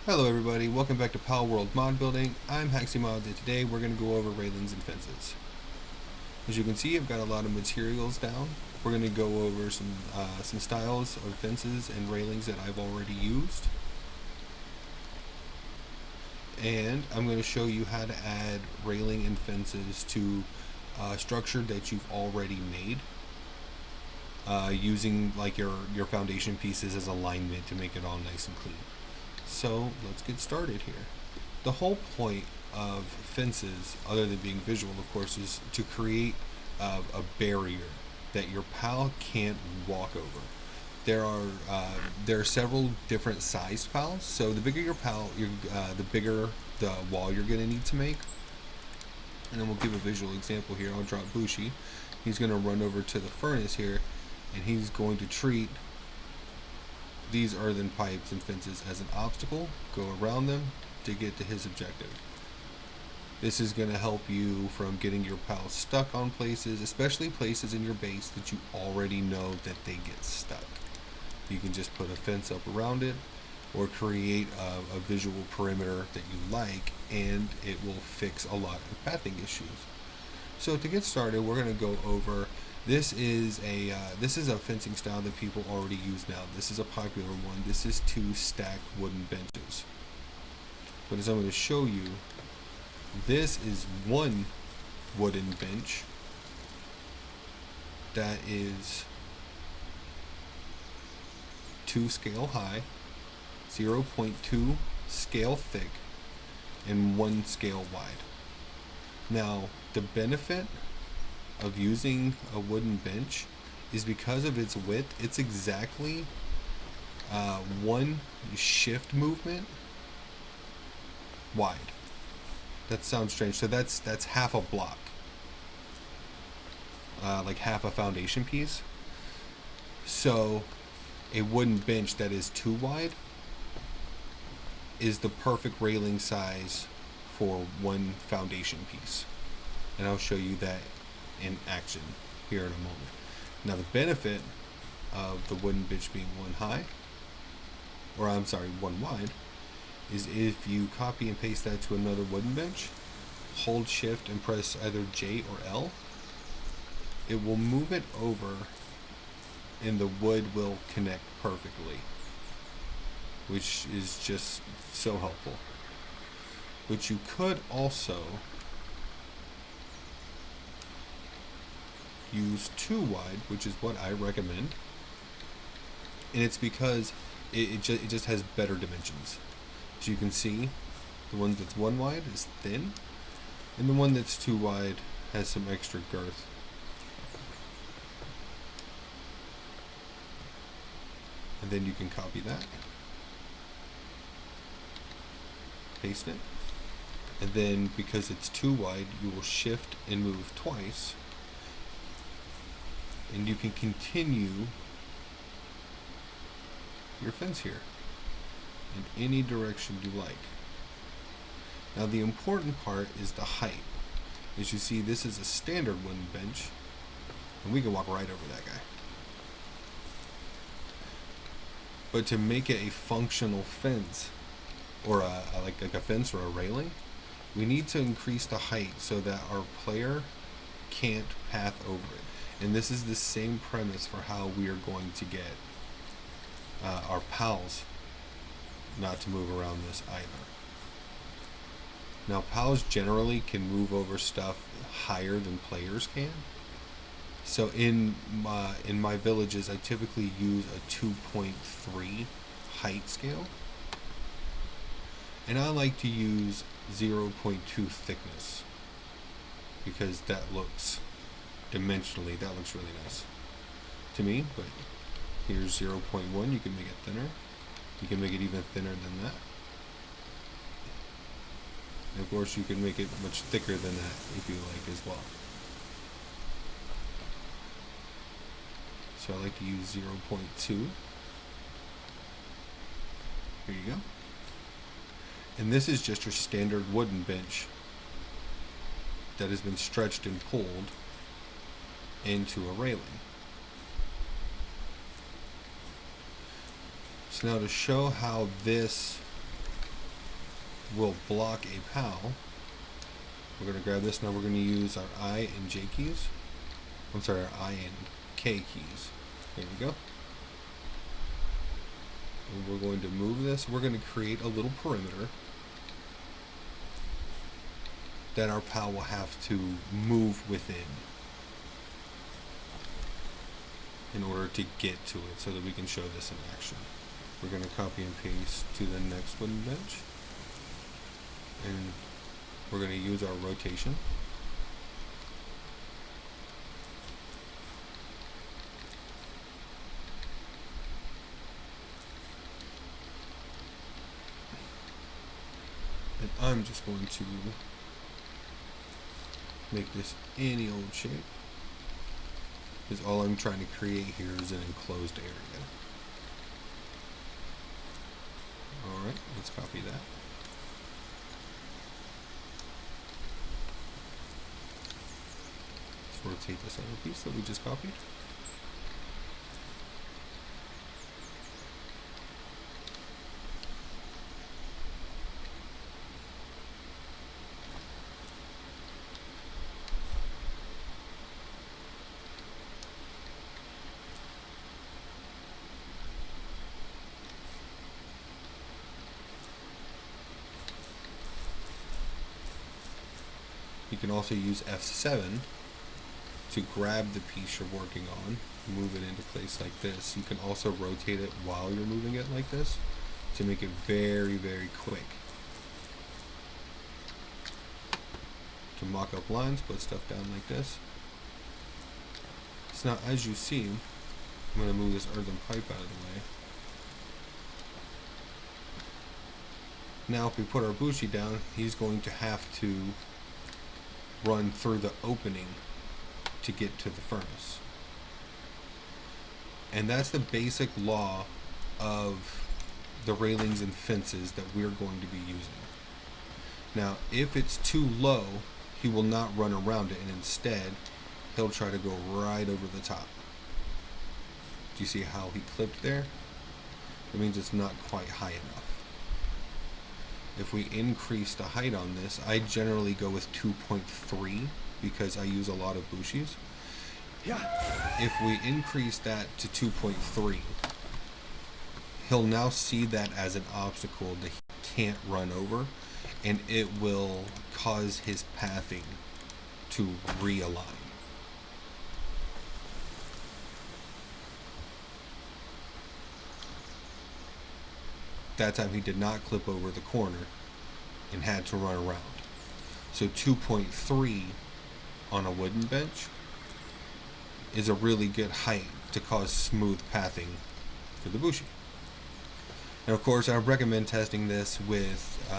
Hello everybody, welcome back to Palworld mod building. I'm MoxxyHaven and today we're going to go over railings and fences. As you can see, I've got a lot of materials down. We're going to go over some styles of fences and railings that I've already used. And I'm going to show you how to add railing and fences to a structure that you've already made. Using like your foundation pieces as alignment to make it all nice and clean. So let's get started here. The whole point of fences, other than being visual of course, is to create a barrier that your pal can't walk over. There are several different sized pals, so the bigger your pal, the bigger the wall you're going to need to make. And then we'll give a visual example here. I'll drop Bushi. He's going to run over to the furnace here, and he's going to treat these earthen pipes and fences as an obstacle, go around them to get to his objective. This is going to help you from getting your pals stuck on places, especially places in your base that you already know that they get stuck. You can just put a fence up around it or create a visual perimeter that you like, and it will fix a lot of pathing issues. So to get started, we're going to go over this is a fencing style that people already use now. This is a popular one. This is 2 stacked wooden benches. But as I'm going to show you, this is 1 wooden bench that is 2 scale high, 0.2 scale thick, and 1 scale wide. Now, the benefit of using a wooden bench is because of its width. It's exactly 1 shift movement wide. That sounds strange. So that's half a block, like half a foundation piece. So a wooden bench that is 2 wide is the perfect railing size for 1 foundation piece, and I'll show you that in action here in a moment. Now the benefit of the wooden bench being 1 high, or I'm sorry, 1 wide, is if you copy and paste that to another wooden bench, hold shift and press either J or L, it will move it over and the wood will connect perfectly, which is just so helpful. But you could also use 2 wide, which is what I recommend, and it's because it just has better dimensions. As you can see, the one that's 1 wide is thin, and the one that's 2 wide has some extra girth. And then you can copy that, paste it, and then because it's 2 wide, you will shift and move twice, and you can continue your fence here in any direction you like. Now the important part is the height. As you see, this is a standard wooden bench, and we can walk right over that guy. But to make it a functional fence, or like a fence or a railing, we need to increase the height so that our player can't path over it. And this is the same premise for how we are going to get our pals not to move around this either. Now pals generally can move over stuff higher than players can. So in my villages, I typically use a 2.3 height scale, and I like to use 0.2 thickness because that looks dimensionally, that looks really nice to me. But here's 0.1. You can make it thinner. You can make it even thinner than that. And of course, you can make it much thicker than that if you like as well. So I like to use 0.2. Here you go. And this is just your standard wooden bench that has been stretched and pulled into a railing. So now to show how this will block a PAL. We're going to grab this. Now we're going to use our I and J keys. I'm sorry, our I and K keys. There we go. And we're going to move this. We're going to create a little perimeter that our PAL will have to move within in order to get to it so that we can show this in action. We're going to copy and paste to the next wooden bench. And we're going to use our rotation. And I'm just going to make this any old shape, because all I'm trying to create here is an enclosed area. Alright, let's copy that. Let's rotate this other piece that we just copied. You can also use F7 to grab the piece you're working on, move it into place like this. You can also rotate it while you're moving it like this to make it very, very quick. To mock up lines, put stuff down like this. So now, as you see, I'm going to move this earthen pipe out of the way. Now if we put our bushi down, he's going to have to run through the opening to get to the furnace. And that's the basic law of the railings and fences that we're going to be using. Now, if it's too low, he will not run around it, and instead, he'll try to go right over the top. Do you see how he clipped there? It means it's not quite high enough. If we increase the height on this, I generally go with 2.3 because I use a lot of bushis. If we increase that to 2.3, he'll now see that as an obstacle that he can't run over, and it will cause his pathing to realign. That time he did not clip over the corner and had to run around. So 2.3 on a wooden bench is a really good height to cause smooth pathing for the bushi. And of course, I recommend testing this with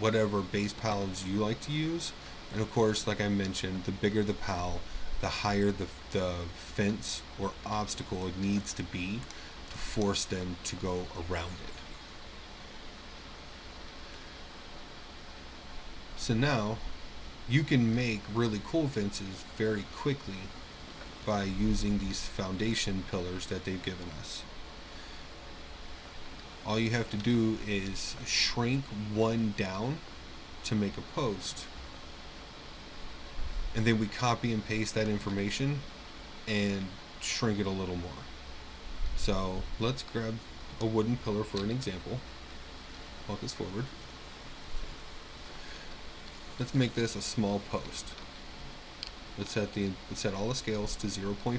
whatever base pals you like to use. And of course, like I mentioned, the bigger the pal, the higher the fence or obstacle it needs to be to force them to go around it. So now, you can make really cool fences very quickly by using these foundation pillars that they've given us. All you have to do is shrink one down to make a post. And then we copy and paste that information and shrink it a little more. So let's grab a wooden pillar for an example. Walk this forward. Let's make this a small post. Let's set all the scales to 0.5.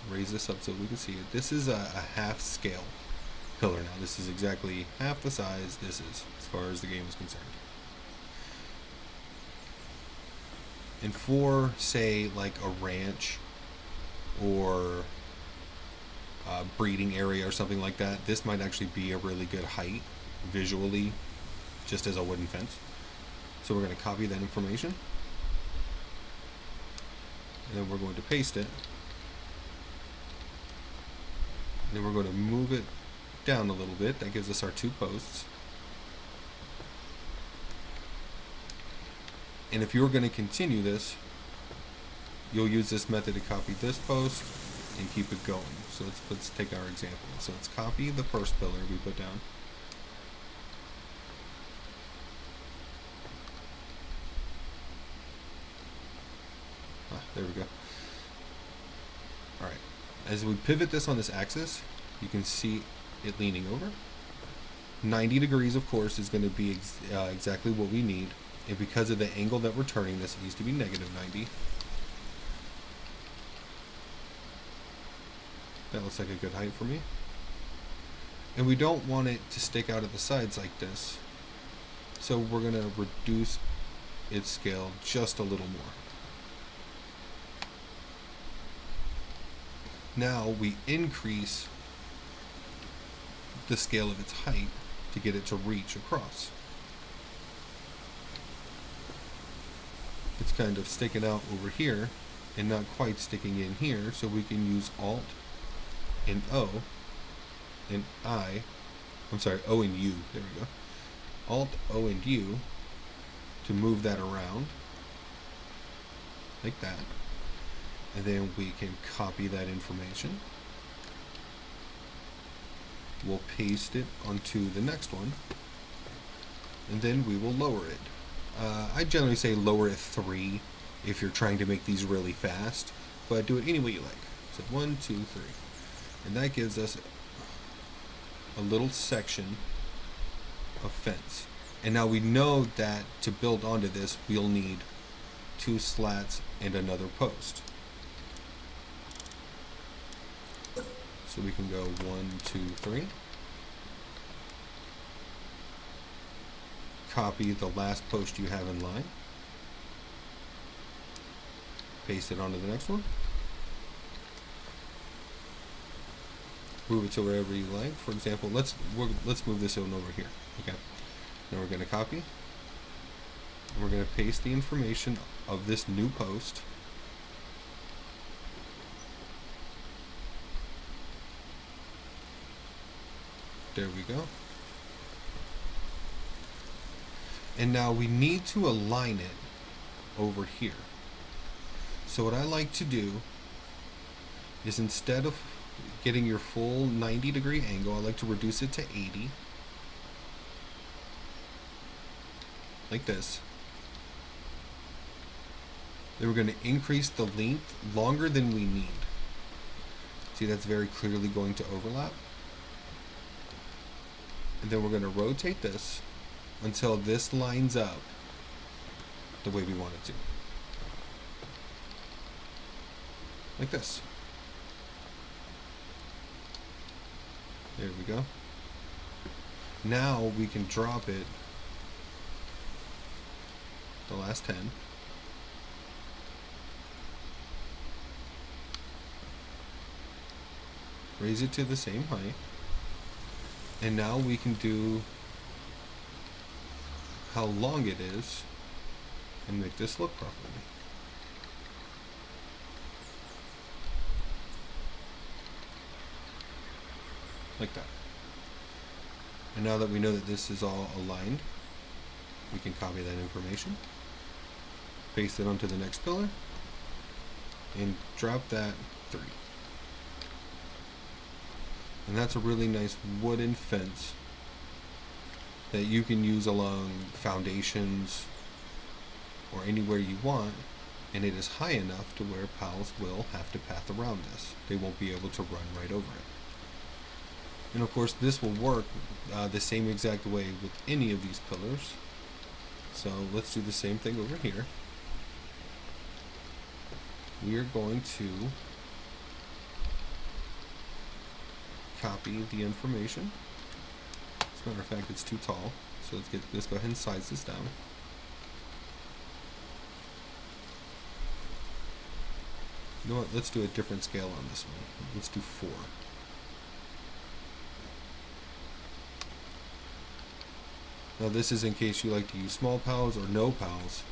Raise this up so we can see it. This is a half scale pillar now. This is exactly half the size this is as far as the game is concerned. And for, say, like a ranch or a breeding area or something like that, this might actually be a really good height visually, just as a wooden fence. So we're going to copy that information, and then we're going to paste it, and then we're going to move it down a little bit. That gives us our two posts. And if you're going to continue this, you'll use this method to copy this post and keep it going. So let's take our example. So let's copy the first pillar we put down. There we go. Alright, as we pivot this on this axis, you can see it leaning over. 90 degrees, of course, is going to be exactly what we need. And because of the angle that we're turning this, it needs to be negative 90. That looks like a good height for me. And we don't want it to stick out at the sides like this. So we're going to reduce its scale just a little more. Now we increase the scale of its height to get it to reach across. It's kind of sticking out over here and not quite sticking in here, so we can use Alt and O and O and U, there we go. Alt, O and U to move that around like that. And then we can copy that information. We'll paste it onto the next one, and then we will lower it. I generally say lower it 3 if you're trying to make these really fast, but do it any way you like. So 1, 2, 3. And that gives us a little section of fence. And now we know that to build onto this, we'll need 2 slats and another post. So we can go 1, 2, 3. Copy the last post you have in line. Paste it onto the next one. Move it to wherever you like. For example, let's move this one over here. Okay. Now we're going to copy. And we're going to paste the information of this new post. There we go. And now we need to align it over here. So what I like to do is, instead of getting your full 90-degree angle, I like to reduce it to 80. Like this. Then we're going to increase the length longer than we need. See, that's very clearly going to overlap. And then we're going to rotate this until this lines up the way we want it to. Like this. There we go. Now we can drop it the last 10. Raise it to the same height. And now we can do how long it is and make this look properly. Like that. And now that we know that this is all aligned, we can copy that information, paste it onto the next pillar, and drop that 3. And that's a really nice wooden fence that you can use along foundations or anywhere you want, and it is high enough to where pals will have to path around this. They won't be able to run right over it. And of course this will work the same exact way with any of these pillars. So let's do the same thing over here. We are going to copy the information. As a matter of fact, it's too tall, so let's go ahead and size this down. You know what, let's do a different scale on this one. Let's do 4. Now this is in case you like to use small pals or no pals.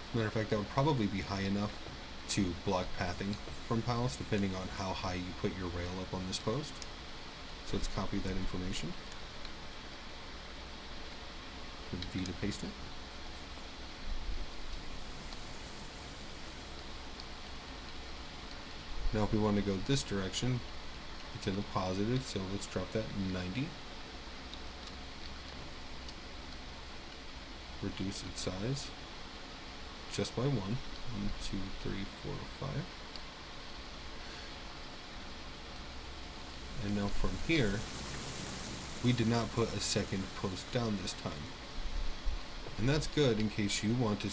As a matter of fact, that would probably be high enough to block pathing from pals, depending on how high you put your rail up on this post. So let's copy that information. Hit V to paste it. Now if we want to go this direction, it's in the positive, so let's drop that 90. Reduce its size just by 1. 1, 2, 3, 4, 5. And now from here, we did not put a second post down this time. And that's good in case you want to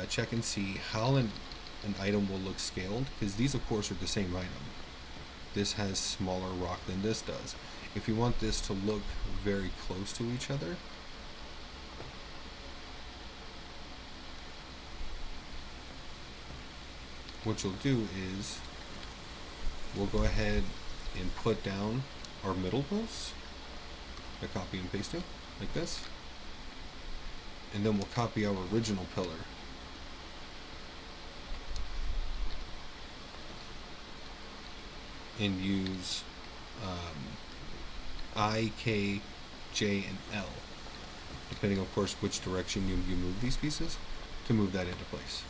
check and see how an item will look scaled, because these of course are the same item. This has smaller rock than this does. If you want this to look very close to each other, what you'll do is we'll go ahead and put down our middle posts by copy and pasting like this, and then we'll copy our original pillar and use I, K, J, and L, depending of course which direction you move these pieces, to move that into place.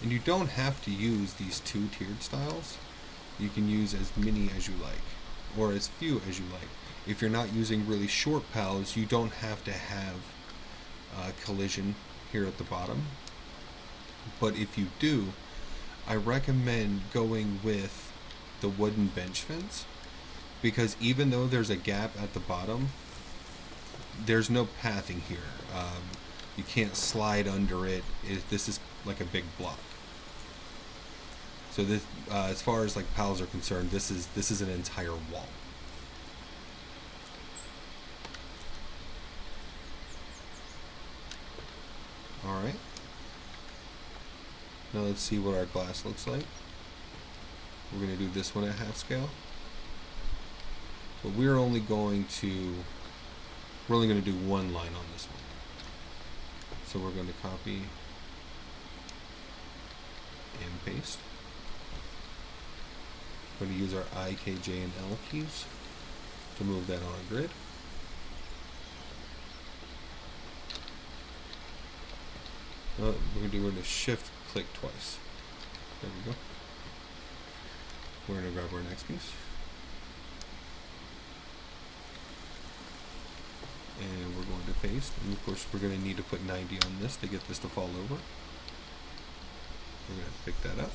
And you don't have to use these 2 tiered styles. You can use as many as you like, or as few as you like. If you're not using really short pals, you don't have to have collision here at the bottom. But if you do, I recommend going with the wooden bench fence, because even though there's a gap at the bottom, there's no pathing here. You can't slide under it. This is like a big block. So this, as far as like pals are concerned, this is an entire wall. All right. Now let's see what our glass looks like. We're going to do this one at half scale, but we're only going to do one line on this one. So we're going to copy and paste. We're going to use our I, K, J, and L keys to move that on a grid. We're going to shift click twice. There we go. We're going to grab our next piece. And we're going to paste. And of course we're going to need to put 90 on this to get this to fall over. We're going to pick that up.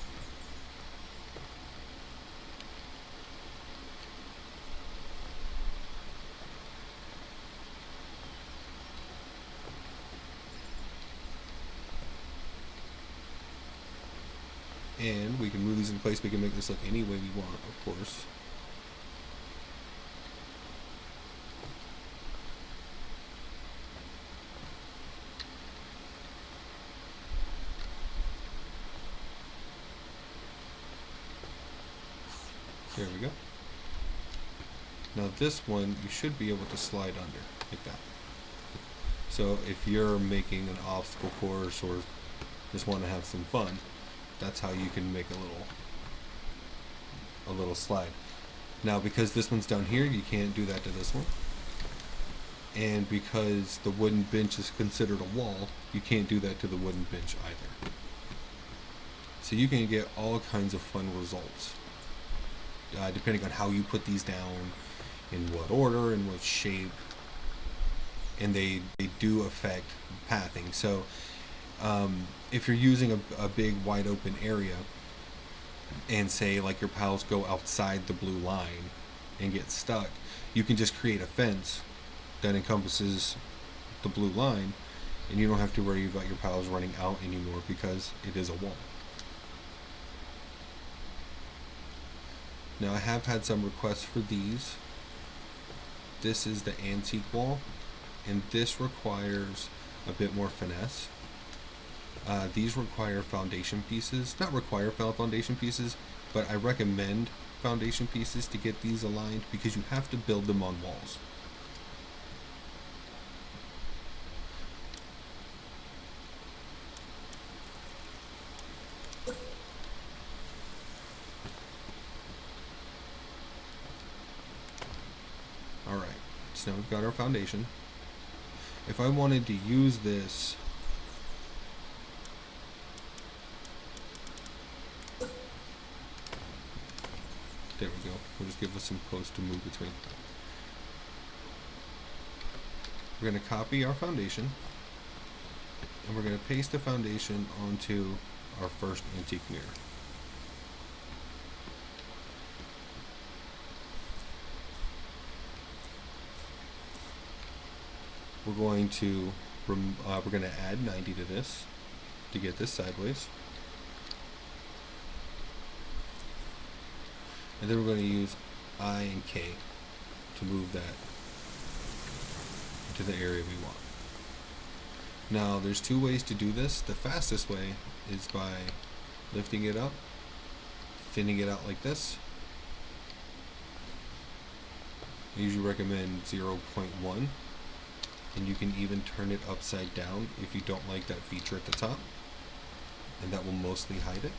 And we can move these in place. We can make this look any way we want, of course. There we go. Now this one, you should be able to slide under, like that. So if you're making an obstacle course or just want to have some fun, that's how you can make a little slide. Now because this one's down here, you can't do that to this one. And because the wooden bench is considered a wall, you can't do that to the wooden bench either. So you can get all kinds of fun results, depending on how you put these down, in what order, in what shape, and they do affect pathing. So if you're using a big wide open area, and say like your pals go outside the blue line and get stuck, you can just create a fence that encompasses the blue line, and you don't have to worry about your pals running out anymore because it is a wall. Now I have had some requests for these. This is the antique wall, and this requires a bit more finesse. These require foundation pieces. Not require foundation pieces, but I recommend foundation pieces to get these aligned because you have to build them on walls. Alright, so now we've got our foundation. If I wanted to use this there we go. We'll just give us some posts to move between. we're going to copy our foundation, and we're going to paste the foundation onto our first antique mirror. We're going to add 90 to this to get this sideways, and then we're going to use I and K to move that into the area we want. Now there's two ways to do this. The fastest way is by lifting it up, thinning it out like this. I usually recommend 0.1, and you can even turn it upside down if you don't like that feature at the top, and that will mostly hide it.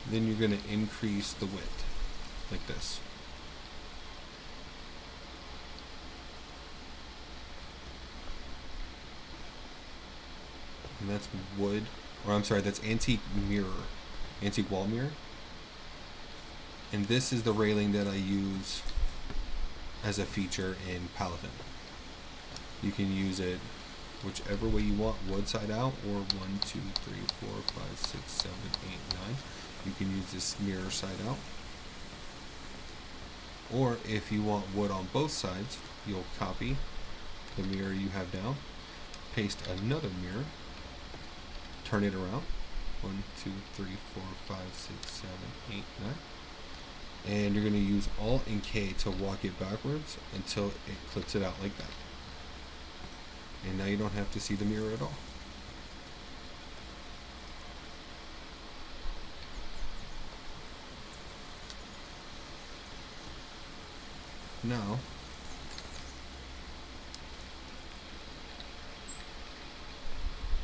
Then you're going to increase the width like this. And that's wood, or I'm sorry, that's antique mirror, antique wall mirror. And this is the railing that I use as a feature in Palworld. You can use it whichever way you want, wood side out, or 1, 2, 3, 4, 5, 6, 7, 8, 9. You can use this mirror side out. Or if you want wood on both sides, you'll copy the mirror you have down, paste another mirror, turn it around, 1, 2, 3, 4, 5, 6, 7, 8, 9. And you're going to use Alt and K to walk it backwards until it clips it out like that. And now you don't have to see the mirror at all. Now,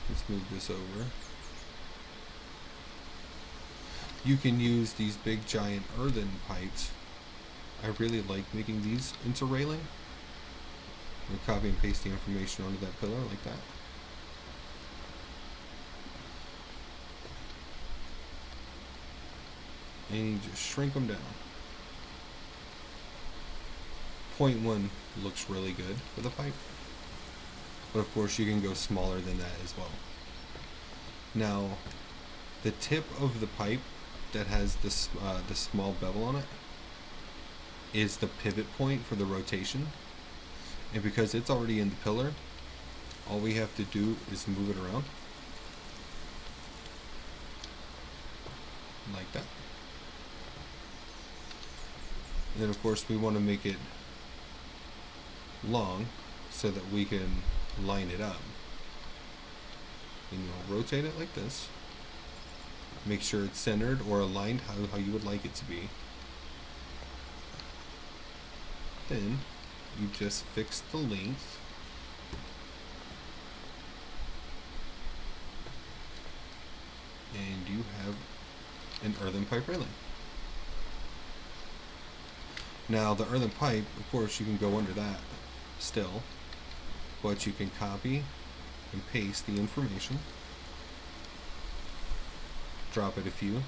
let's move this over. You can use these big giant earthen pipes. I really like making these into railing. I'm going to copy and paste the information onto that pillar like that. And you just shrink them down. 0.1 looks really good for the pipe, but of course you can go smaller than that as well. Now, the tip of the pipe that has this the small bevel on it is the pivot point for the rotation, and because it's already in the pillar, all we have to do is move it around like that. And then of course we want to make it long so that we can line it up, and you'll rotate it like this. Make sure it's centered or aligned how you would like it to be. Then you just fix the length and you have an earthen pipe railing. Now the earthen pipe, of course you can go under that still, but you can copy and paste the information, drop it a few,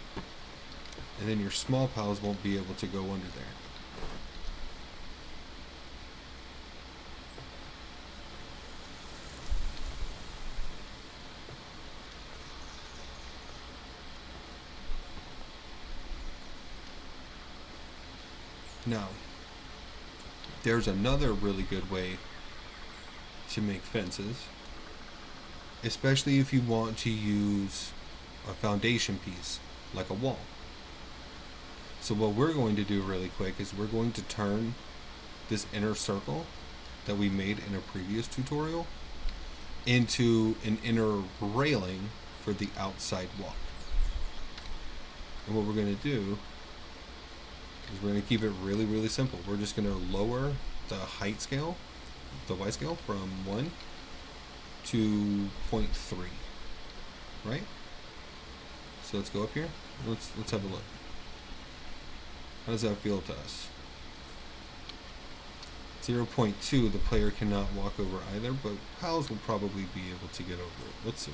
and then your small pals won't be able to go under there. Now, there's another really good way to make fences, especially if you want to use a foundation piece like a wall. So what we're going to do really quick is we're going to turn this inner circle that we made in a previous tutorial into an inner railing for the outside walk. And what we're going to do is we're going to keep it really, really simple. We're just going to lower the height scale, the Y scale, from 1 to 0.3, right? So let's go up here. Let's have a look. How does that feel to us? 0.2, the player cannot walk over either, but pals will probably be able to get over it. Let's see.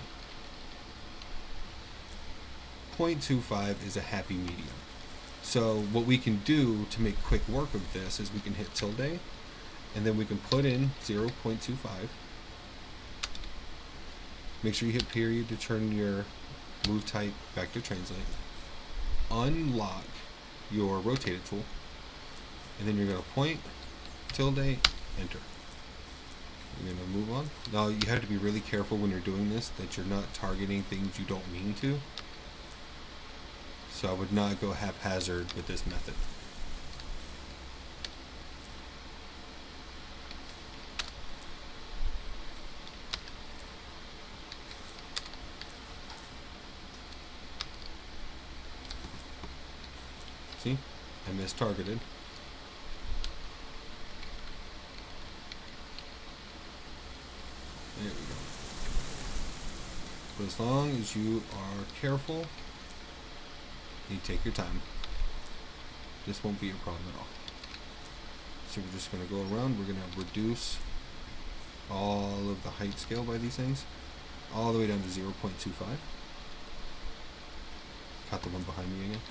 0.25 is a happy medium. So what we can do to make quick work of this is we can hit tilde, And then we can put in 0.25. Make sure you hit period to turn your move type back to translate. Unlock your rotated tool. And then you're going to point, tilde, enter. You're going to move on. Now you have to be really careful when you're doing this that you're not targeting things you don't mean to. So I would not go haphazard with this method. See? I mistargeted. There we go. But as long as you are careful, you take your time, this won't be a problem at all. So we're just going to go around. We're going to reduce all of the height scale by these things all the way down to 0.25. Got the one behind me again.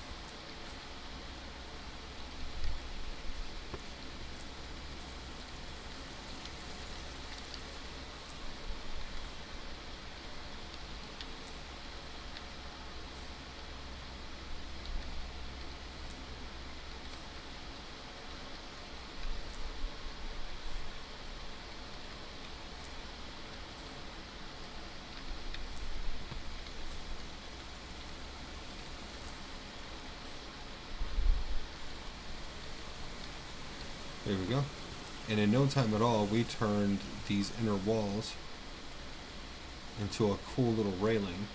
There we go. And in no time at all, we turned these inner walls into a cool little railing.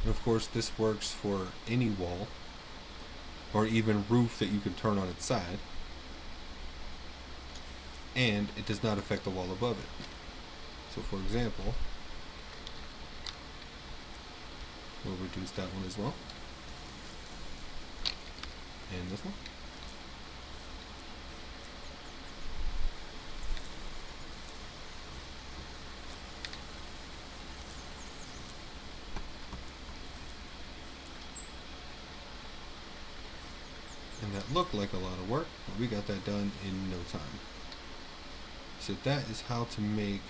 And of course, this works for any wall or even roof that you can turn on its side. And it does not affect the wall above it. So for example, we'll reduce that one as well. And this one. And that looked like a lot of work, but we got that done in no time. So that is how to make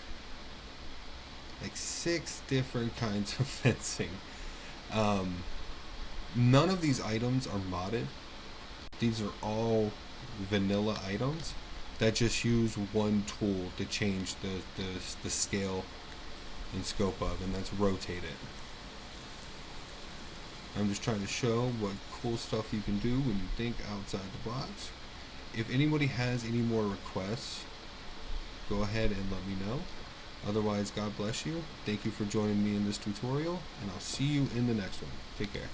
like 6 different kinds of fencing. None of these items are modded. These are all vanilla items that just use one tool to change the scale and scope of, and that's rotate it. I'm just trying to show what cool stuff you can do when you think outside the box. If anybody has any more requests, go ahead and let me know. Otherwise, God bless you. Thank you for joining me in this tutorial, and I'll see you in the next one. Take care.